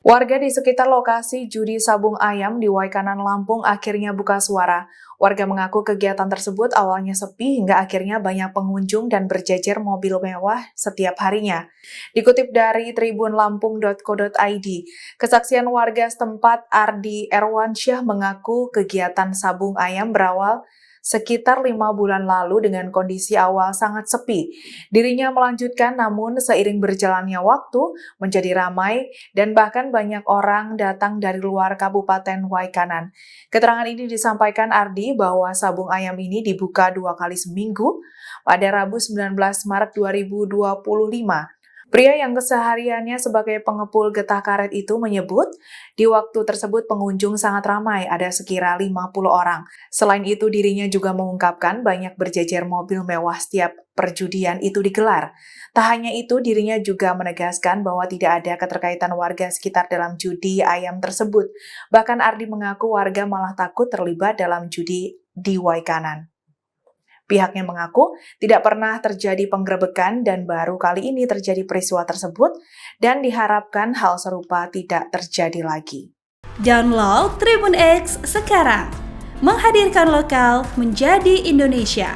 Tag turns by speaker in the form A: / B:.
A: Warga di sekitar lokasi judi sabung ayam di Waikanan, Lampung akhirnya buka suara. Warga mengaku kegiatan tersebut awalnya sepi hingga akhirnya banyak pengunjung dan berjejer mobil mewah setiap harinya. Dikutip dari tribunlampung.co.id, kesaksian warga setempat Ardi Erwansyah mengaku kegiatan sabung ayam berawal sekitar 5 bulan lalu dengan kondisi awal sangat sepi. Dirinya melanjutkan namun seiring berjalannya waktu menjadi ramai dan bahkan banyak orang datang dari luar Kabupaten Waikanan. Keterangan ini disampaikan Ardi bahwa sabung ayam ini dibuka 2 kali seminggu pada Rabu 19 Maret 2025. Pria yang kesehariannya sebagai pengepul getah karet itu menyebut, di waktu tersebut pengunjung sangat ramai, ada sekira 50 orang. Selain itu, dirinya juga mengungkapkan banyak berjejer mobil mewah setiap perjudian itu digelar. Tak hanya itu, dirinya juga menegaskan bahwa tidak ada keterkaitan warga sekitar dalam judi ayam tersebut. Bahkan Ardi mengaku warga malah takut terlibat dalam judi di Waikanan. Pihaknya mengaku tidak pernah terjadi penggerebekan dan baru kali ini terjadi peristiwa tersebut dan diharapkan hal serupa tidak terjadi lagi.
B: Download Tribun X sekarang, menghadirkan lokal menjadi Indonesia.